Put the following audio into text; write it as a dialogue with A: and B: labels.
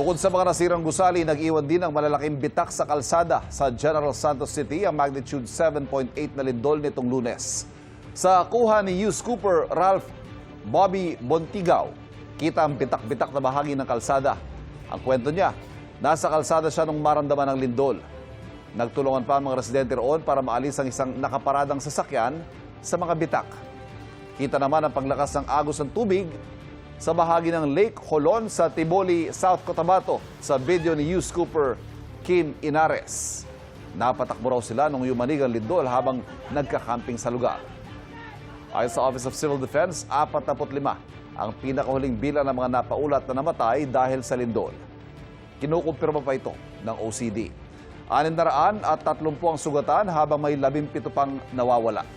A: Bukod sa mga nasirang gusali, nag-iwan din ng malalaking bitak sa kalsada sa General Santos City ang magnitude 7.8 na lindol nitong Lunes. Sa kuha ni News Cooper Ralph Bobby Bontigaw, kita ang bitak-bitak na bahagi ng kalsada. Ang kwento niya, nasa kalsada siya nung maramdaman ng lindol. Nagtulungan pa ang mga residente roon para maalis ang isang nakaparadang sasakyan sa mga bitak. Kita naman ang paglakas ng agos ng tubig sa bahagi ng Lake Holon sa Tiboli, South Cotabato sa video ni News Cooper Kim Inares. Napatakbo raw sila nung yumanig ang lindol habang nagkakamping sa lugar. Ayon sa Office of Civil Defense, 45 ang pinakahuling bilang ng mga napaulat na namatay dahil sa lindol. Kinukumpirma pa ito ng OCD. 630 ang sugatan habang may 17 pang nawawala.